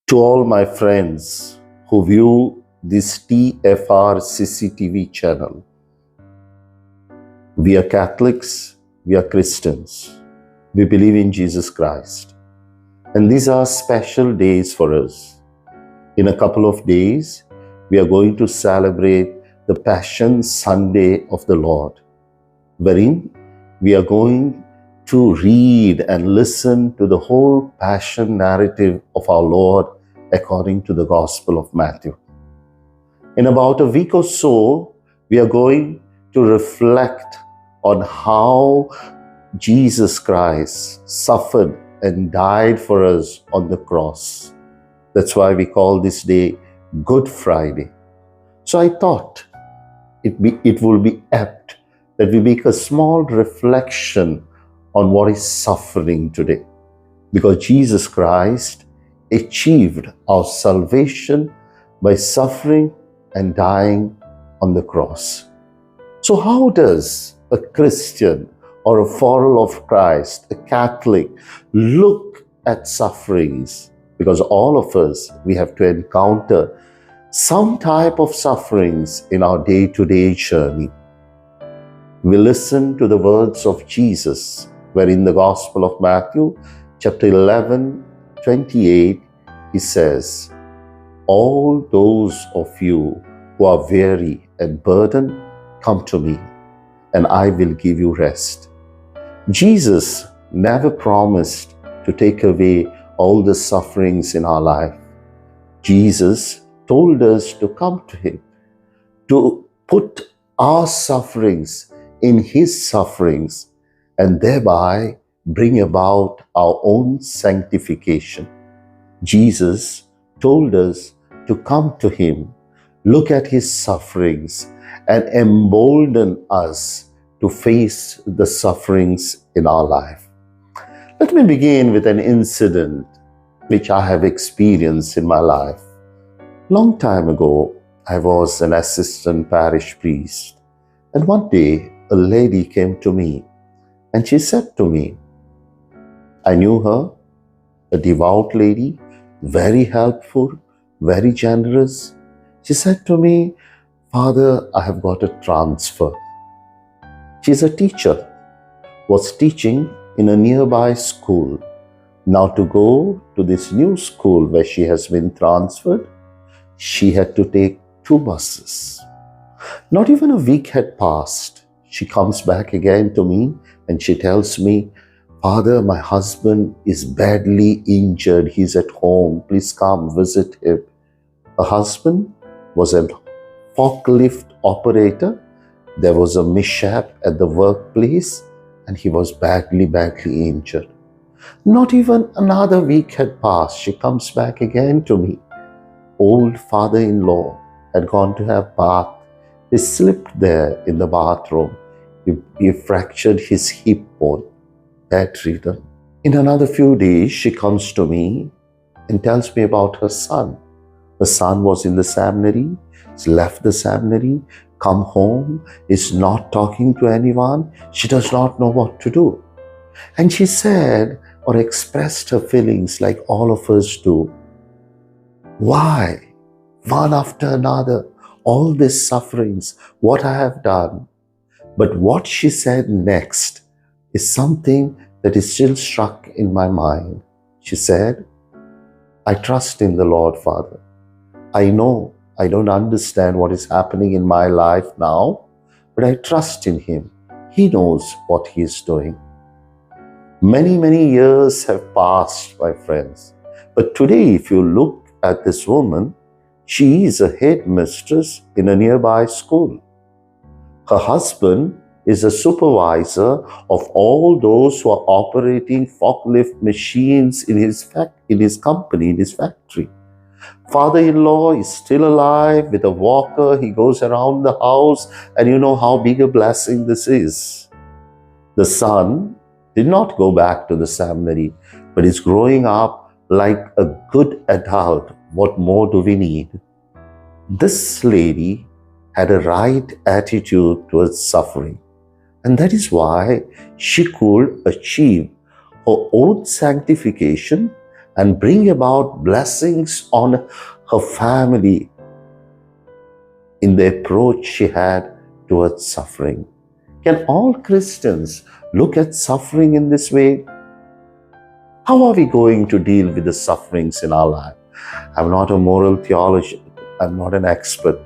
To all my friends who view this TFRCC TV channel, we are Catholics, we are Christians, we believe in Jesus Christ. And these are special days for us. In a couple of days, we are going to celebrate the Passion Sunday of the Lord, wherein we are going to read and listen to the whole Passion narrative of our Lord according to the Gospel of Matthew. In about a week or so, we are going to reflect on how Jesus Christ suffered and died for us on the cross. That's why we call this day Good Friday. So I thought it will be apt that we make a small reflection on what is suffering today. Because Jesus Christ achieved our salvation by suffering and dying on the cross. So how does a Christian or a follower of Christ, a Catholic, look at sufferings? Because all of us, we have to encounter some type of sufferings in our day-to-day journey. We listen to the words of Jesus, where in the Gospel of Matthew, chapter 11, 28, he says, "All those of you who are weary and burdened, come to me, and I will give you rest." Jesus never promised to take away all the sufferings in our life. Jesus told us to come to him, to put our sufferings in his sufferings, and thereby bring about our own sanctification. Jesus told us to come to him, look at his sufferings, and embolden us to face the sufferings in our life. Let me begin with an incident which I have experienced in my life. Long time ago, I was an assistant parish priest, and one day a lady came to me and she said to me, I knew her, a devout lady, very helpful, very generous. She said to me, "Father, I have got a transfer." She's a teacher, was teaching in a nearby school. Now to go to this new school where she has been transferred, she had to take 2 buses. Not even a week had passed. She comes back again to me and she tells me, "Father, my husband is badly injured. He's at home. Please come visit him." Her husband was a forklift operator. There was a mishap at the workplace and he was badly injured. Not even another week had passed. She comes back again to me. Old father-in-law had gone to have bath. He slipped there in the bathroom. He fractured his hip bone. Bedridden. In another few days, she comes to me and tells me about her son. Her son was in the seminary, he's left the seminary, come home, is not talking to anyone. She does not know what to do. And she said or expressed her feelings like all of us do. Why? One after another, all these sufferings, what I have done. But what she said next is something that is still struck in my mind. She said, "I trust in the Lord, Father. I know I don't understand what is happening in my life now, but I trust in him. He knows what he is doing." Many years have passed, my friends. But today, if you look at this woman, she is a headmistress in a nearby school. Her husband is a supervisor of all those who are operating forklift machines in his company, in his factory. Father-in-law is still alive with a walker. He goes around the house, and you know how big a blessing this is. The son did not go back to the seminary, but is growing up like a good adult. What more do we need? This lady had a right attitude towards suffering. And that is why she could achieve her own sanctification and bring about blessings on her family in the approach she had towards suffering. Can all Christians look at suffering in this way? How are we going to deal with the sufferings in our life? I'm not a moral theologian, I'm not an expert,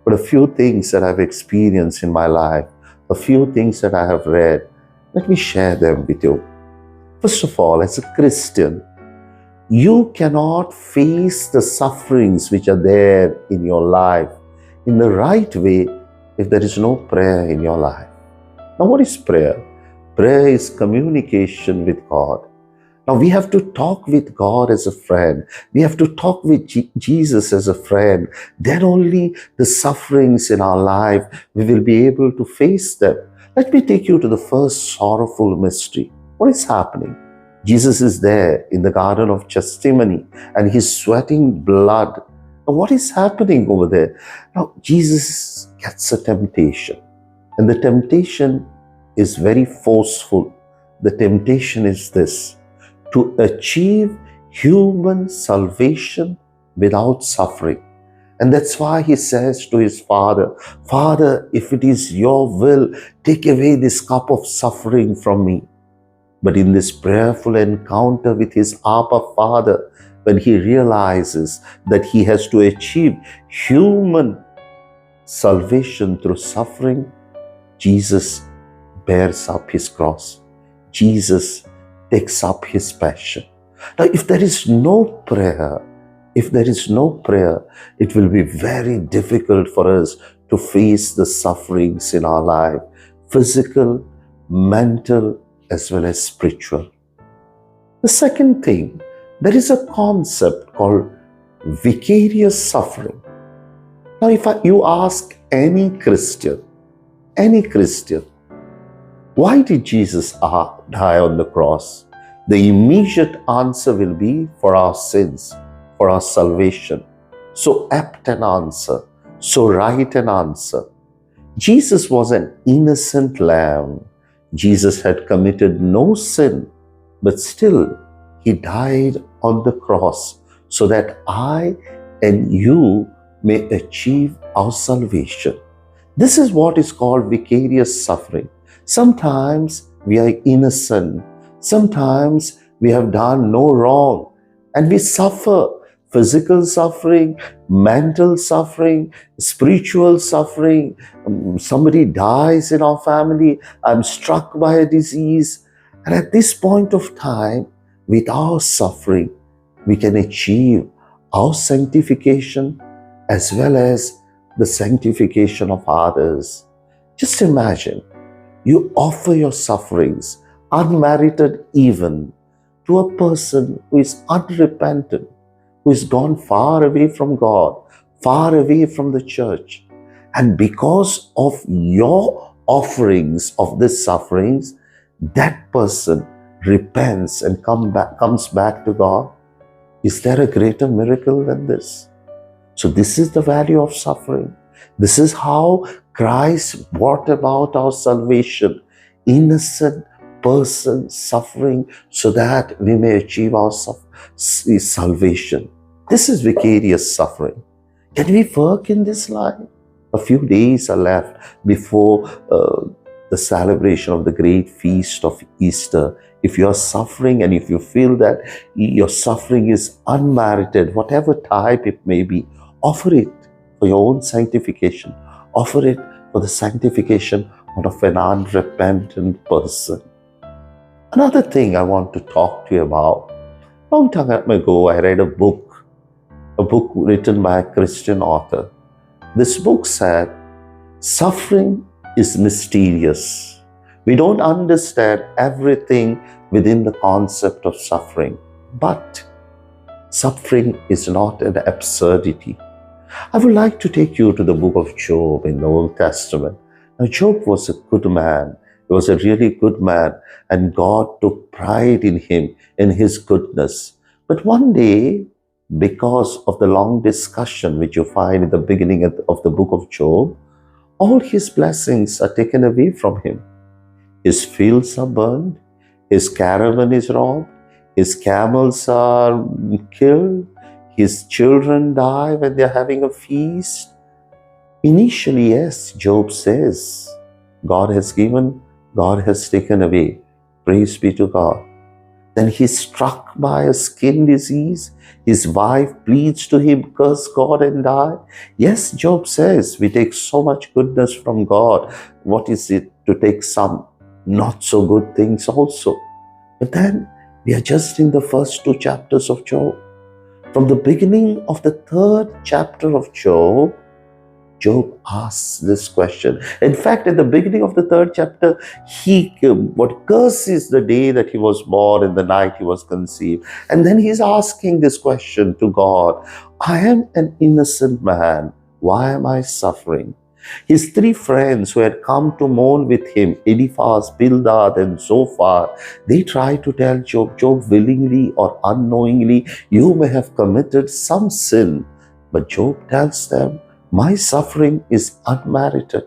but a few things that I've experienced in my life, a few things that I have read, let me share them with you. First of all, as a Christian, you cannot face the sufferings which are there in your life in the right way if there is no prayer in your life. Now, what is prayer? Prayer is communication with God. Now, we have to talk with God as a friend. We have to talk with Jesus as a friend. Then only the sufferings in our life, we will be able to face them. Let me take you to the first sorrowful mystery. What is happening? Jesus is there in the Garden of Gethsemane and he's sweating blood. Now, what is happening over there? Now, Jesus gets a temptation. And the temptation is very forceful. The temptation is this: to achieve human salvation without suffering. And that's why he says to his Father, Father, if it is your will, take away this cup of suffering from me. But in this prayerful encounter with his Abba Father, when he realizes that he has to achieve human salvation through suffering, Jesus bears up his cross. Jesus takes up his passion. Now, if there is no prayer, it will be very difficult for us to face the sufferings in our life, physical, mental, as well as spiritual. The second thing, there is a concept called vicarious suffering. Now, if you ask any Christian, why did Jesus die on the cross? The immediate answer will be for our sins, for our salvation. So apt an answer, so right an answer. Jesus was an innocent lamb. Jesus had committed no sin, but still he died on the cross so that I and you may achieve our salvation. This is what is called vicarious suffering. Sometimes we are innocent. Sometimes we have done no wrong and we suffer physical suffering, mental suffering, spiritual suffering. Somebody dies in our family. I'm struck by a disease. And at this point of time, with our suffering, we can achieve our sanctification as well as the sanctification of others. Just imagine, you offer your sufferings, unmerited even, to a person who is unrepentant, who is gone far away from God, far away from the church. And because of your offerings of these sufferings, that person repents and comes back to God. Is there a greater miracle than this? So this is the value of suffering. This is how Christ brought about our salvation. Innocent person suffering so that we may achieve our salvation. This is vicarious suffering. Can we work in this life? A few days are left before the celebration of the great feast of Easter. If you are suffering and if you feel that your suffering is unmerited, whatever type it may be, offer it for your own sanctification. Offer it for the sanctification of an unrepentant person. Another thing I want to talk to you about. Long time ago, I read a book written by a Christian author. This book said, suffering is mysterious. We don't understand everything within the concept of suffering, but suffering is not an absurdity. I would like to take you to the book of Job in the Old Testament. Now, Job was a good man. He was a really good man, and God took pride in him, in his goodness. But one day, because of the long discussion which you find in the beginning of the book of Job, all his blessings are taken away from him. His fields are burned, his caravan is robbed, His camels are killed. His children die when they're having a feast. Initially, yes, Job says, God has given, God has taken away. Praise be to God. Then he's struck by a skin disease. His wife pleads to him, curse God and die. Yes, Job says, we take so much goodness from God. What is it to take some not so good things also? But then we are just in the first 2 chapters of Job. From the beginning of the 3rd chapter of Job, Job asks this question. In fact, at the beginning of the 3rd chapter, he curses the day that he was born and the night he was conceived. And then he's asking this question to God. I am an innocent man. Why am I suffering? His 3 friends who had come to mourn with him, Eliphaz, Bildad, and Zophar, they tried to tell Job, Job, willingly or unknowingly, you may have committed some sin. But Job tells them, my suffering is unmerited.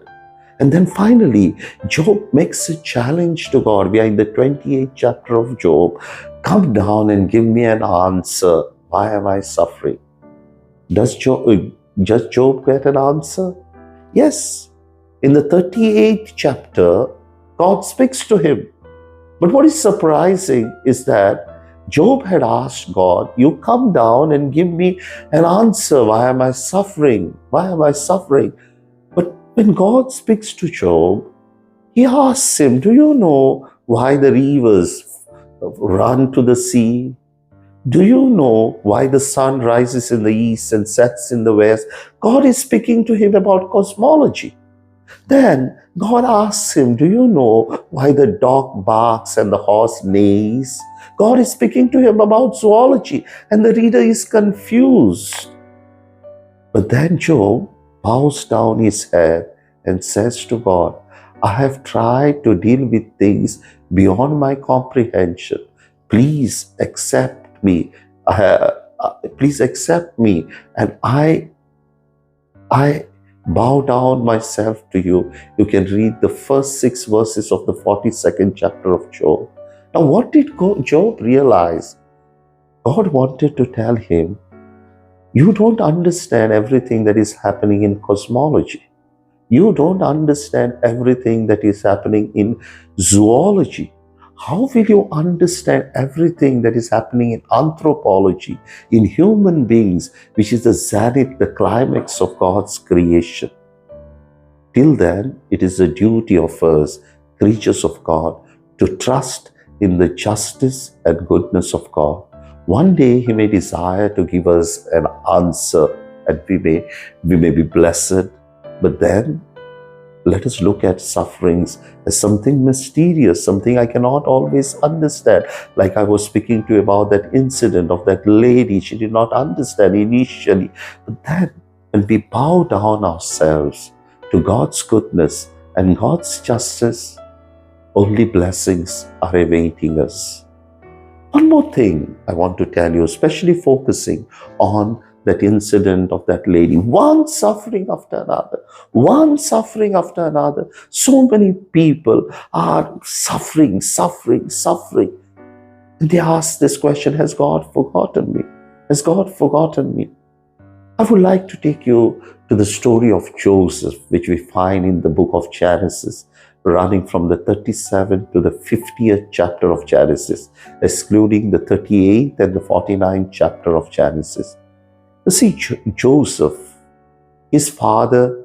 And then finally, Job makes a challenge to God. We are in the 28th chapter of Job. Come down and give me an answer. Why am I suffering? Does Job get an answer? Yes. In the 38th chapter, God speaks to him. But what is surprising is that Job had asked God, you come down and give me an answer. Why am I suffering? Why am I suffering? But when God speaks to Job, he asks him, do you know why the rivers run to the sea? Do you know why the sun rises in the east and sets in the west? God is speaking to him about cosmology. Then God asks him, do you know why the dog barks and the horse neighs? God is speaking to him about zoology, and the reader is confused. But then Job bows down his head and says to God, I have tried to deal with things beyond my comprehension. Please accept me. Please accept me. And I bow down myself to you. You can read the first 6 verses of the 42nd chapter of Job. Now, what did Job realize? God wanted to tell him, you don't understand everything that is happening in cosmology. You don't understand everything that is happening in zoology. How will you understand everything that is happening in anthropology, in human beings, which is the zenith, the climax of God's creation? Till then, it is the duty of us, creatures of God, to trust in the justice and goodness of God. One day He may desire to give us an answer, and we may be blessed. But then, let us look at sufferings as something mysterious, something I cannot always understand. Like I was speaking to you about that incident of that lady. She did not understand initially. But then, when we bow down ourselves to God's goodness and God's justice, only blessings are awaiting us. One more thing I want to tell you, especially focusing on that incident of that lady. One suffering after another. One suffering after another. So many people are suffering. And they ask this question, has God forgotten me? Has God forgotten me? I would like to take you to the story of Joseph, which we find in the book of Genesis, running from the 37th to the 50th chapter of Genesis, excluding the 38th and the 49th chapter of Genesis. You see, Joseph, his father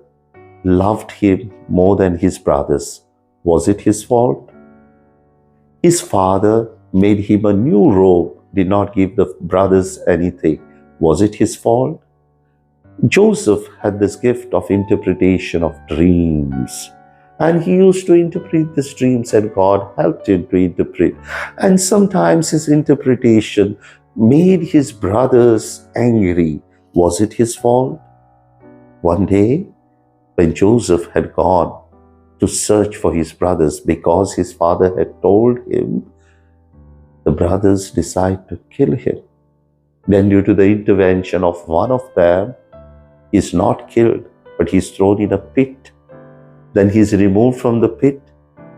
loved him more than his brothers. Was it his fault? His father made him a new robe, did not give the brothers anything. Was it his fault? Joseph had this gift of interpretation of dreams. And he used to interpret these dreams, and God helped him to interpret. And sometimes his interpretation made his brothers angry. Was it his fault? One day, when Joseph had gone to search for his brothers because his father had told him, the brothers decide to kill him. Then, due to the intervention of one of them, he is not killed, but he is thrown in a pit. Then he is removed from the pit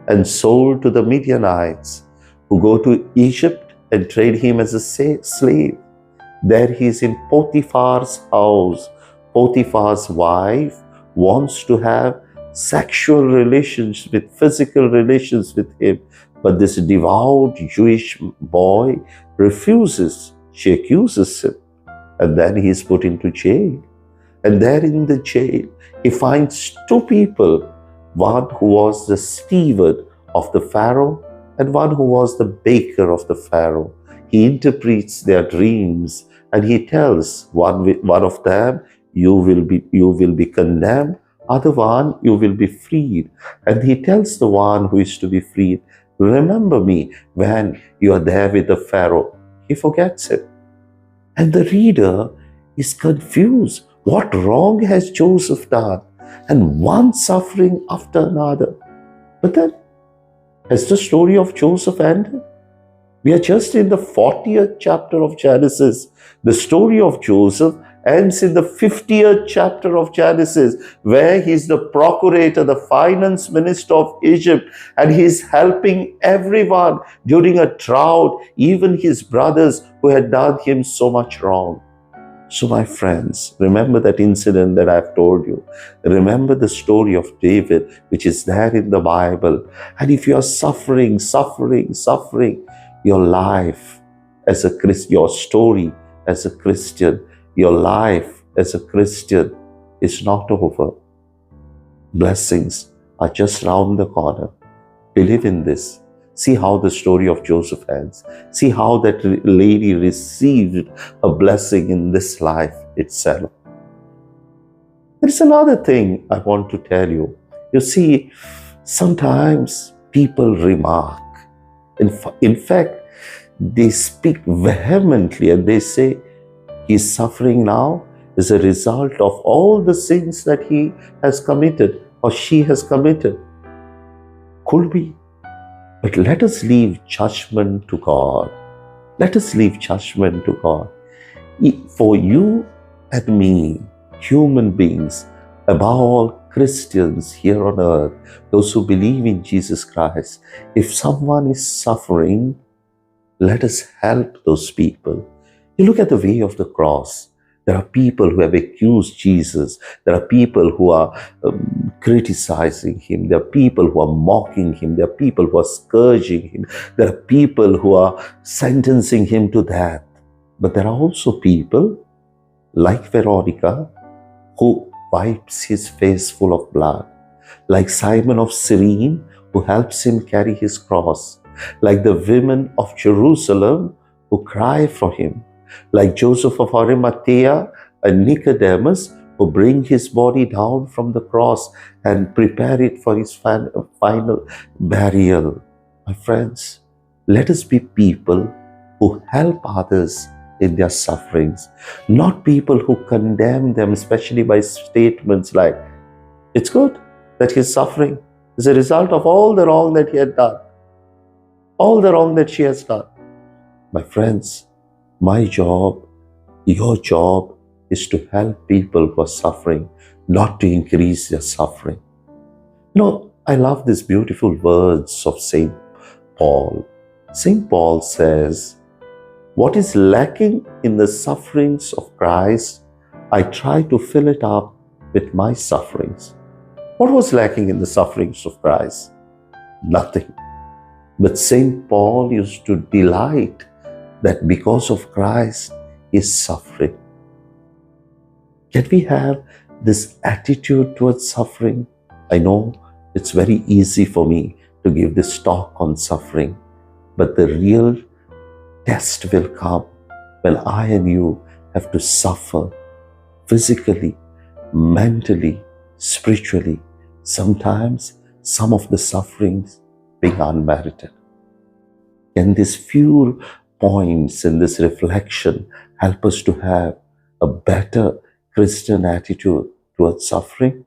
and sold to the Midianites, who go to Egypt and trade him as a slave. There he is in Potiphar's house. Potiphar's wife wants to have sexual relations with physical relations with him, but this devout Jewish boy refuses. She accuses him, and then he is put into jail. And there in the jail, he finds two people, one who was the steward of the Pharaoh and one who was the baker of the Pharaoh. He interprets their dreams and he tells one of them, you will be condemned, other one, you will be freed. And he tells the one who is to be freed, remember me when you are there with the Pharaoh. He forgets it. And the reader is confused. What wrong has Joseph done? And one suffering after another. But then, has the story of Joseph ended? We are just in the 40th chapter of Genesis. The story of Joseph ends in the 50th chapter of Genesis, where he's the procurator, the finance minister of Egypt, and he's helping everyone during a drought, even his brothers who had done him so much wrong. So my friends, remember that incident that I've told you. Remember the story of David, which is there in the Bible. And if you are suffering, your life as a Christian, your story as a Christian, your life as a Christian is not over. Blessings are just round the corner. Believe in this. See how the story of Joseph ends. See how that lady received a blessing in this life itself. There's another thing I want to tell you. You see, sometimes people remark. In fact, they speak vehemently and they say, he's suffering now as a result of all the sins that he has committed or she has committed. Could be. But let us leave judgment to God. Let us leave judgment to God. For you and me, human beings, above all Christians here on earth, those who believe in Jesus Christ, if someone is suffering, let us help those people. You look at the way of the cross. There are people who have accused Jesus. There are people who are criticizing him. There are people who are mocking him. There are people who are scourging him. There are people who are sentencing him to death. But there are also people like Veronica who wipes his face full of blood. Like Simon of Cyrene who helps him carry his cross. Like the women of Jerusalem who cry for him. Like Joseph of Arimathea and Nicodemus who bring his body down from the cross and prepare it for his final burial. My friends, let us be people who help others in their sufferings, not people who condemn them, especially by statements like, it's good that he's suffering as a result of all the wrong that he had done, all the wrong that she has done. My friends, my job, your job is to help people who are suffering, not to increase their suffering. You know, I love these beautiful words of St. Paul. St. Paul says, what is lacking in the sufferings of Christ, I try to fill it up with my sufferings. What was lacking in the sufferings of Christ? Nothing. But St. Paul used to delight that because of Christ, he is suffering. Can we have this attitude towards suffering? I know it's very easy for me to give this talk on suffering, but the real test will come when I and you have to suffer physically, mentally, spiritually. Sometimes some of the sufferings being unmerited. Can these few points in this reflection help us to have a better Christian attitude towards suffering?